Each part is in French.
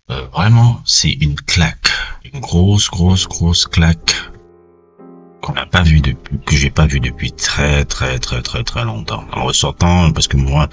Vraiment, c'est une claque. Une grosse claque qu'on n'a pas vu depuis, que j'ai pas vu depuis très longtemps. En ressortant, parce que moi,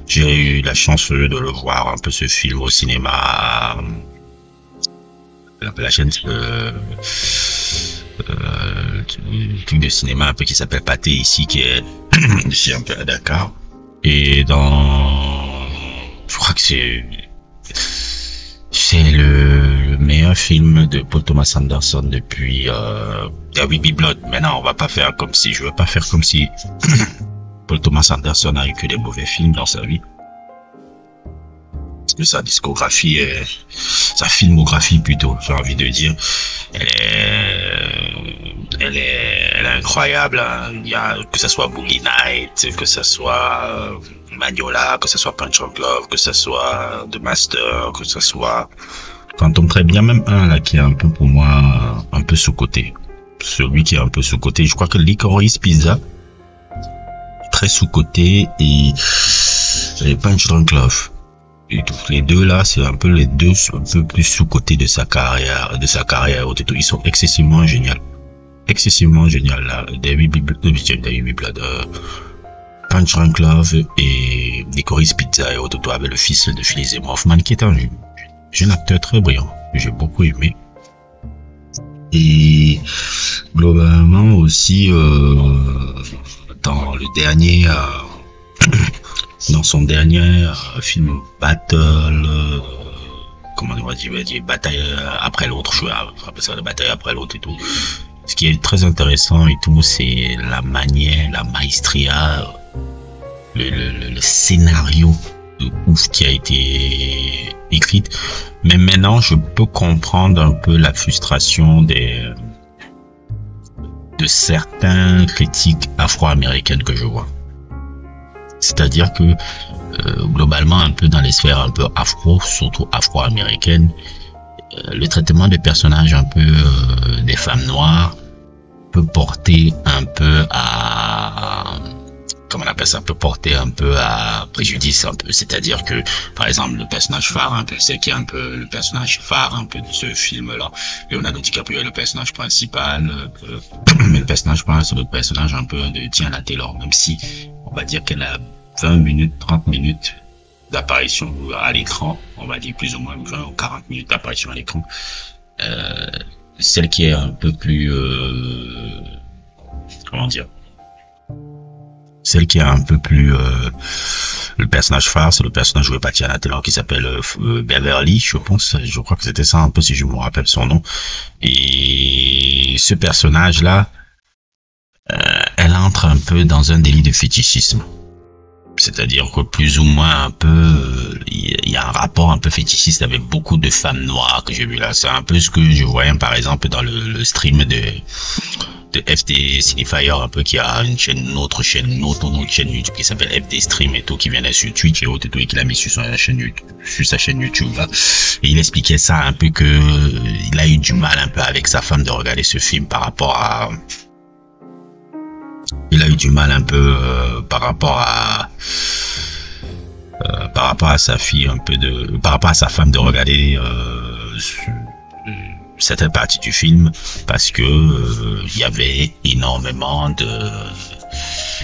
j'ai eu la chance de le voir un peu ce film au cinéma, la chaîne, truc de cinéma un peu qui s'appelle Pathé ici, qui est ici un peu à Dakar. Et je crois que c'est le meilleur film de Paul Thomas Anderson depuis The Baby Blood. Maintenant, on va pas faire comme si, je veux pas faire comme si Paul Thomas Anderson a eu que des mauvais films dans sa vie. Parce que sa discographie sa filmographie plutôt, j'ai envie de dire, elle est incroyable, hein. Il y a, que ça soit Boogie Night, que ça soit Magnolia, que ça soit Punch Drunk Love, que ça soit The Master, que ça soit Phantom Thread, bien même un là qui est un peu pour moi un peu sous-coté. Celui qui est un peu sous-coté, je crois que Licorice Pizza très sous-coté et Punch Drunk Love. Et tous les deux là, c'est un peu les deux un peu plus sous-cotés de sa carrière, Ils sont excessivement génial là. David Blood, Punch Drunk Love et Licorice Pizza et Ototo avec le fils de Philip Seymour Hoffman qui est un jeune acteur très brillant que j'ai beaucoup aimé. Et globalement aussi dans le dernier dans son dernier film Battle, comment on va dire, bataille après l'autre, je vais appeler ça la bataille après l'autre et tout. Ce qui est très intéressant et tout, c'est la manière, la maestria, le scénario de ouf qui a été écrite. Mais maintenant, je peux comprendre un peu la frustration de certains critiques afro-américaines que je vois. C'est-à-dire que globalement, un peu dans les sphères un peu afro, surtout afro-américaines, le traitement des personnages un peu des femmes noires peut porter un peu à, comment on appelle ça, peut porter un peu à préjudice un peu. C'est-à-dire que, par exemple, le personnage phare, un peu, c'est qui est un peu le personnage phare un peu de ce film-là. Leonardo DiCaprio est le personnage principal, mais le personnage principal, c'est le personnage un peu de Tiana Taylor, même si on va dire qu'elle a 20 minutes, 30 minutes d'apparition à l'écran, on va dire plus ou moins 20 ou 40 minutes d'apparition à l'écran. Celle qui est un peu plus, comment dire, celle qui est un peu plus, le personnage phare, c'est le personnage joué par Tiana Taylor qui s'appelle Beverly, je crois que c'était ça un peu si je me rappelle son nom. Et ce personnage-là, elle entre un peu dans un délit de fétichisme. C'est-à-dire que plus ou moins un peu, il y a un rapport un peu fétichiste avec beaucoup de femmes noires que j'ai vu là. C'est un peu ce que je voyais par exemple dans le stream de FD Cinefier, un peu qui a une autre chaîne YouTube qui s'appelle FD Stream et tout, qui venait sur Twitch et autres et tout, et qu'il a mis sur sa chaîne YouTube là. Et il expliquait ça un peu que il a eu du mal un peu avec sa femme de regarder ce film par rapport à, il a eu du mal un peu par rapport à sa fille un peu par rapport à sa femme de regarder certaines parties du film parce que il y avait énormément de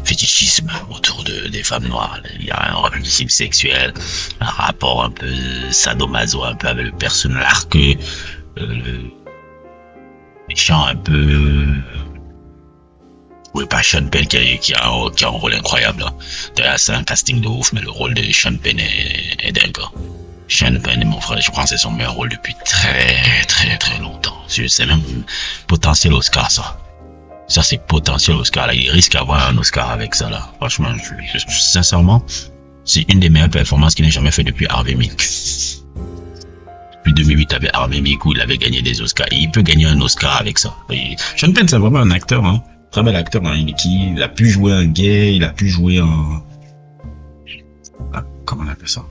fétichisme autour des femmes noires. Il y a un romantisme sexuel, un rapport un peu sadomaso un peu avec le personnage que le méchant un peu oui, pas Sean Penn qui a un rôle incroyable. D'ailleurs, c'est un casting de ouf, mais le rôle de Sean Penn est dingue. Sean Penn, mon frère, je pense que c'est son meilleur rôle depuis très longtemps. C'est même potentiel Oscar, ça. Ça, c'est potentiel Oscar, là. Il risque d'avoir un Oscar avec ça, là. Franchement, sincèrement, c'est une des meilleures performances qu'il n'ait jamais fait depuis Harvey Milk. Depuis 2008, avec Harvey Milk, où il avait gagné des Oscars. Et il peut gagner un Oscar avec ça. Et Sean Penn, c'est vraiment un acteur, hein. Très bel acteur, hein, il a pu jouer un gay, il a pu jouer un, comment on appelle ça,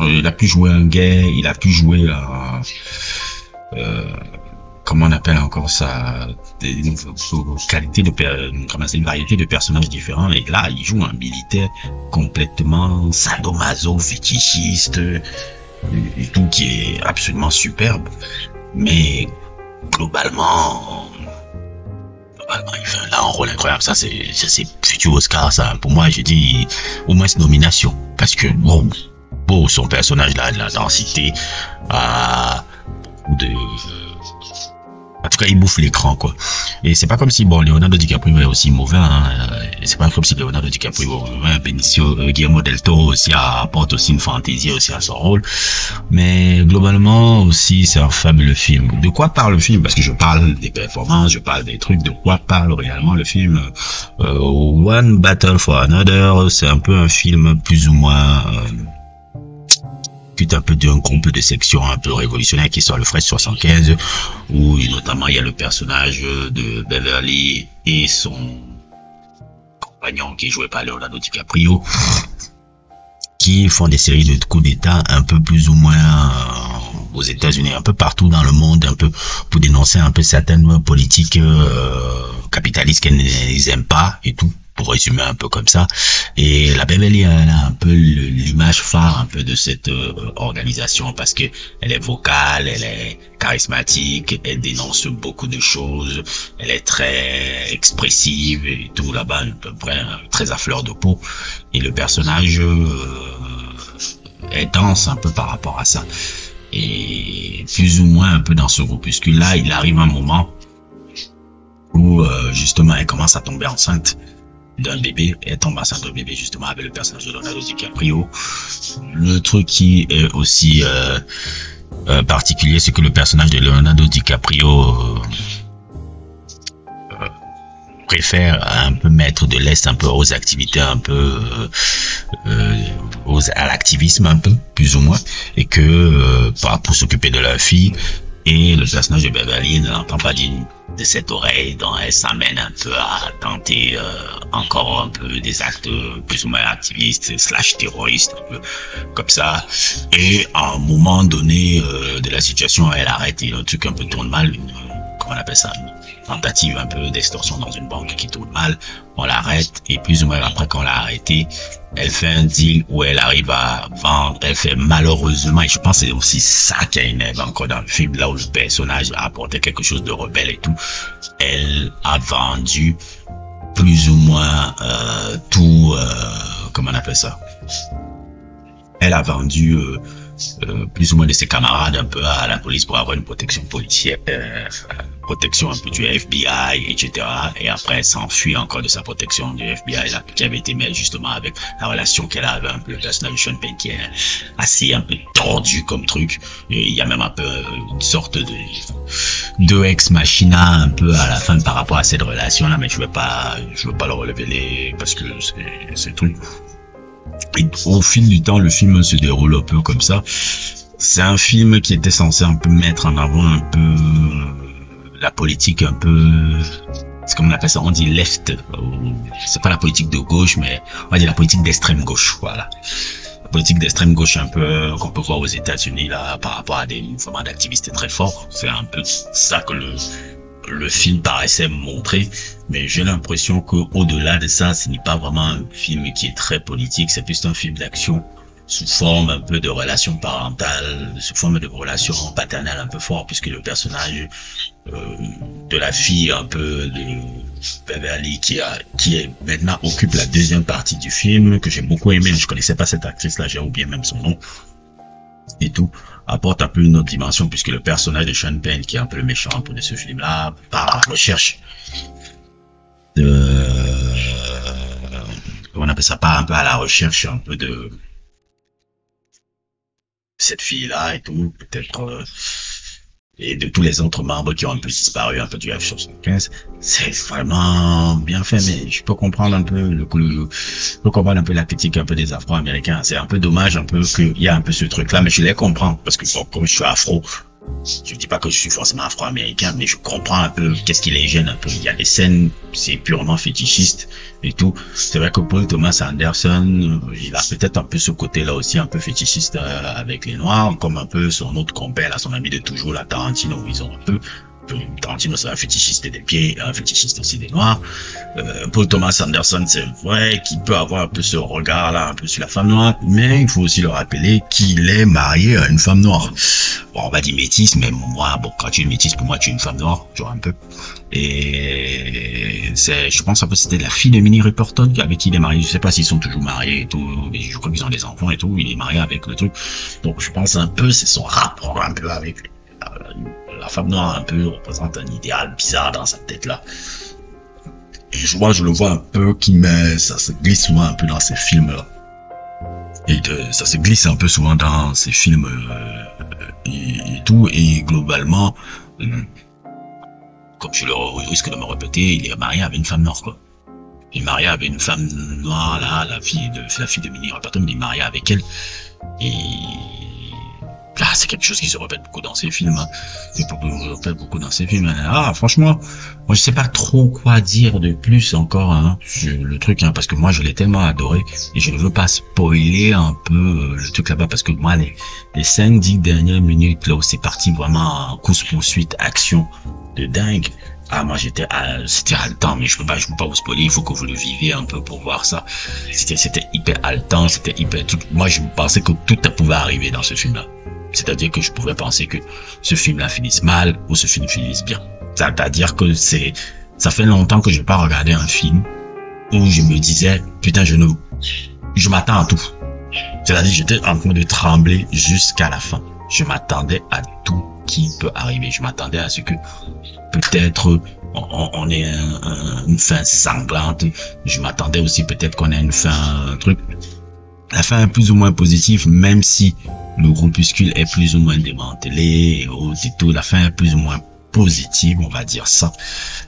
il a pu jouer un gay, il a pu jouer comment on appelle encore ça, qualité de comment c'est, une variété de personnages différents. Et là, il joue un militaire complètement sadomaso, fétichiste, et tout, qui est absolument superbe. Mais globalement, il fait là un rôle incroyable. Ça, c'est futur Oscar, ça. Pour moi, je dis au moins c'est nomination. Parce que, bon, son personnage là, de la densité, de, en tout cas, il bouffe l'écran, quoi. Et c'est pas comme si, bon, Leonardo DiCaprio est aussi mauvais, hein. C'est pas comme si Leonardo DiCaprio, Benicio, Guillermo del Toro aussi apporte aussi une fantaisie aussi à son rôle. Mais globalement aussi, c'est un fabuleux film. De quoi parle le film? Parce que je parle des performances, je parle des trucs. De quoi parle réellement le film? One Battle for Another, c'est un peu un film plus ou moins un peu d'un groupe de section un peu révolutionnaire qui sort le Fresh 75, où notamment il y a le personnage de Beverly et son compagnon qui est joué par Leonardo DiCaprio, qui font des séries de coups d'état un peu plus ou moins aux États-Unis, un peu partout dans le monde, un peu pour dénoncer un peu certaines politiques capitalistes qu'elles n'aiment pas et tout, pour résumer un peu comme ça. Et la Beverly, elle a un peu l'image phare un peu de cette organisation, parce que elle est vocale, elle est charismatique, elle dénonce beaucoup de choses, elle est très expressive et tout là-bas, très à fleur de peau. Et le personnage est dense un peu par rapport à ça. Et plus ou moins un peu dans ce groupuscule-là, il arrive un moment où justement elle commence à tomber enceinte d'un bébé. Elle tombe enceinte d'un bébé justement avec le personnage de Leonardo DiCaprio. Le truc qui est aussi particulier, c'est que le personnage de Leonardo DiCaprio préfère un peu mettre de l'est un peu aux activités un peu à l'activisme un peu plus ou moins, et que pour s'occuper de leur fille. Et le personnage de Beverly ne l'entend pas de cette oreille, dont elle s'amène un peu à tenter encore un peu des actes plus ou moins activistes / terroristes, un peu comme ça. Et à un moment donné de la situation, elle arrête et le truc un peu tourne mal. Comment on appelle ça, tentative un peu d'extorsion dans une banque qui tourne mal. On l'arrête, et plus ou moins après qu'on l'a arrêté, elle fait un deal où elle arrive à vendre. Elle fait malheureusement, et je pense que c'est aussi ça qui énerve encore dans le film, là où le personnage a apporté quelque chose de rebelle et tout. Elle a vendu plus ou moins tout, comment on appelle ça, elle a vendu plus ou moins de ses camarades un peu à la police pour avoir une protection policière, protection un peu du FBI, etc. Et après, elle s'enfuit encore de sa protection du FBI, là, qui avait été mise justement avec la relation qu'elle avait un peu le personnage de Sean Penn, qui est assez un peu tordu comme truc. Et il y a même un peu une sorte de ex machina un peu à la fin par rapport à cette relation-là, mais je veux pas le relever parce que c'est truc. Et au fil du temps, le film se déroule un peu comme ça. C'est un film qui était censé un peu mettre en avant un peu la politique un peu, c'est comme on appelle ça, on dit left, c'est pas la politique de gauche, mais on va dire la politique d'extrême gauche, voilà. La politique d'extrême gauche un peu qu'on peut voir aux États-Unis là par rapport à des mouvements d'activistes très forts. C'est un peu ça que le film paraissait montrer, mais j'ai l'impression que au-delà de ça, ce n'est pas vraiment un film qui est très politique, c'est plus un film d'action sous forme un peu de relation parentale, sous forme de relation paternelle un peu fort, puisque le personnage de la fille un peu de Beverly qui est maintenant occupe la deuxième partie du film, que j'ai beaucoup aimé, mais je connaissais pas cette actrice là, j'ai oublié même son nom et tout, apporte un peu une autre dimension, puisque le personnage de Sean Penn, qui est un peu le méchant un peu de ce film là, par la recherche de comment on appelle ça, part un peu à la recherche un peu de cette fille-là et tout, peut-être, et de tous les autres membres qui ont un peu disparu, un peu du F-75, c'est vraiment bien fait, mais je peux comprendre un peu je peux comprendre un peu la critique un peu des Afro-Américains. C'est un peu dommage un peu qu'il y a un peu ce truc-là, mais je les comprends, parce que bon, comme je suis afro, je dis pas que je suis forcément afro-américain, mais je comprends un peu qu'est-ce qui les gêne un peu. Il y a des scènes, c'est purement fétichiste et tout. C'est vrai que Paul Thomas Anderson, il a peut-être un peu ce côté-là aussi, un peu fétichiste avec les Noirs, comme un peu son autre compère, là, son ami de toujours, la Tarantino, où ils ont un peu que Tarantino c'est un fétichiste des pieds, un fétichiste aussi des noirs. Paul Thomas Anderson, c'est vrai qu'il peut avoir un peu ce regard-là, un peu sur la femme noire, mais il faut aussi le rappeler qu'il est marié à une femme noire. Bon, on va dire métisse, mais moi, bon, quand tu es métisse, pour moi, tu es une femme noire, tu vois un peu. Et c'est, je pense un peu, c'était la fille de Minnie Riperton avec qui il est marié. Je sais pas s'ils sont toujours mariés et tout, mais je crois qu'ils ont des enfants et tout. Il est marié avec le truc. Donc, je pense un peu, c'est son rapport un peu avec la femme noire, un peu représente un idéal bizarre dans sa tête là. Et je le vois un peu ça se glisse souvent un peu dans ces films là. Et ça se glisse un peu souvent dans ces films et tout. Et globalement, comme je le risque de me répéter, il est marié avec une femme noire quoi. Il est marié avec une femme noire là, la fille de Minnie Riperton, il est marié avec elle. Et là, c'est quelque chose qui se répète beaucoup dans ces films. Hein. C'est beaucoup dans ces films. Ah, franchement, moi je sais pas trop quoi dire de plus encore hein, sur le truc, hein, parce que moi je l'ai tellement adoré et je ne veux pas spoiler un peu le truc là-bas parce que moi les 5-10 dernières minutes là où c'est parti vraiment en course-poursuite, action de dingue. Ah, moi c'était haletant, mais je peux pas vous spoiler, il faut que vous le viviez un peu pour voir ça. C'était hyper haletant, c'était hyper truc. Moi je pensais que tout pouvait arriver dans ce film là. C'est-à-dire que je pouvais penser que ce film-là finisse mal ou ce film finisse bien. C'est-à-dire que ça fait longtemps que je n'ai pas regardé un film où je me disais, putain, je m'attends à tout. C'est-à-dire que j'étais en train de trembler jusqu'à la fin. Je m'attendais à tout qui peut arriver. Je m'attendais à ce que peut-être on ait une fin sanglante. Je m'attendais aussi peut-être qu'on ait une fin, un truc. La fin est plus ou moins positive, même si le groupuscule est plus ou moins démantelé et tout. La fin est plus ou moins positive, on va dire ça.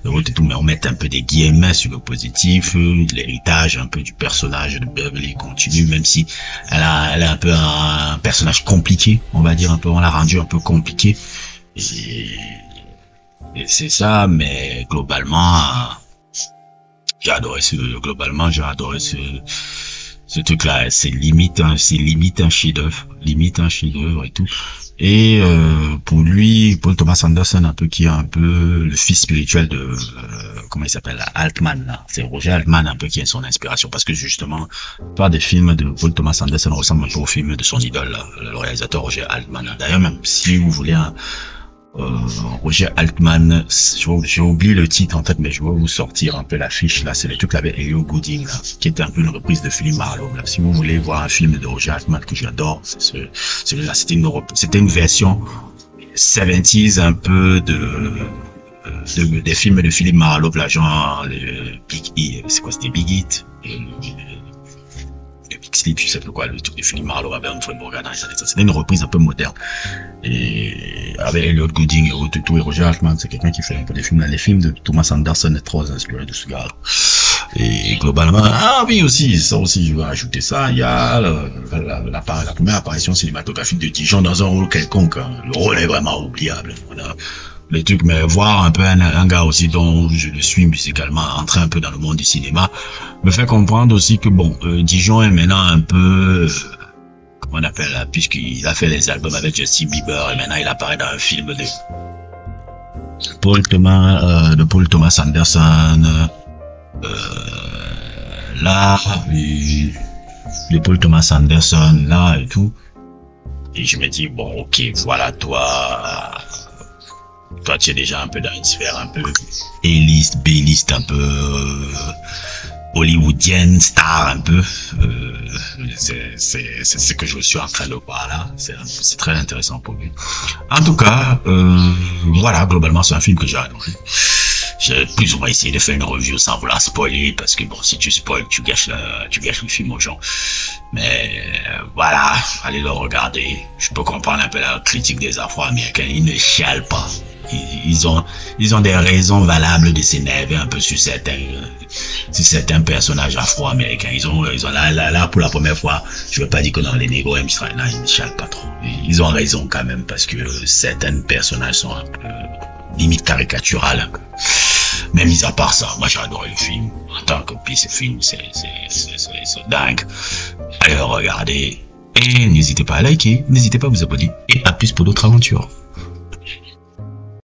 Et tout, mais on met un peu des guillemets sur le positif. L'héritage un peu du personnage de Beverly continue, même si elle est un peu un personnage compliqué, on va dire un peu. On l'a rendu un peu compliqué. Et c'est ça, mais globalement, j'ai adoré ce truc-là, c'est limite un chef-d'œuvre et tout. Et pour lui, Paul Thomas Anderson, un peu qui est un peu le fils spirituel de comment il s'appelle, Altman là. C'est Roger Altman un peu qui est son inspiration parce que justement, par des films de Paul Thomas Anderson ressemblent un peu aux films de son idole là, le réalisateur Roger Altman. D'ailleurs, même si vous voulez Roger Altman, j'ai oublié le titre en fait, mais je vais vous sortir un peu l'affiche là, c'est le truc avec Elio Goulding là, qui était un peu une reprise de Philippe Marlowe là. Si vous voulez voir un film de Roger Altman que j'adore, c'est celui-là, c'était une version 70s un peu des films de Philippe Marlowe là, genre c'est quoi, c'était Big Hit et le Big Sleep, je sais pas quoi, le truc de Philippe Marlowe avec Humphrey Bogart, c'était une reprise un peu moderne. Et avec Elliot Goulding et Roger Altman, c'est quelqu'un qui fait un peu des films là. Les films de Thomas Anderson est trop inspiré de ce gars. Et globalement, ah oui aussi, ça aussi, je vais ajouter ça. Il y a la première apparition cinématographique de Dijon dans un rôle quelconque. Hein. Le rôle est vraiment oubliable. Voilà. Les trucs, mais voir un peu un gars aussi dont je le suis musicalement, entrer un peu dans le monde du cinéma, me fait comprendre aussi que bon, Dijon est maintenant un peu, comment on appelle là, puisqu'il a fait les albums avec Justin Bieber et maintenant il apparaît dans un film de Paul Thomas Anderson, là, les Paul Thomas Anderson là et tout, et je me dis bon ok, voilà toi tu es déjà un peu dans une sphère un peu A-list, B-list, un peu hollywoodienne, star un peu. C'est ce que je suis en train de voir là. C'est très intéressant pour lui. En tout cas, voilà, globalement c'est un film que j'ai adoré. J'ai plus ou moins essayé de faire une review sans vouloir spoiler parce que bon, si tu spoil, tu gâches le film aux gens. Mais voilà, allez le regarder. Je peux comprendre un peu la critique des Afro-Américains. Ils ne chialent pas. Ils ont des raisons valables de s'énerver un peu sur certains personnages afro-américains. Ils ont là pour la première fois, je veux pas dire que dans les négros, ils ne chialent pas trop. Ils ont raison quand même parce que certains personnages sont un peu limite caricaturales un peu. Mais mis à part ça, moi j'ai adoré le film. En tant que piece de film, c'est dingue. Allez le regarder et n'hésitez pas à liker, n'hésitez pas à vous abonner et à plus pour d'autres aventures.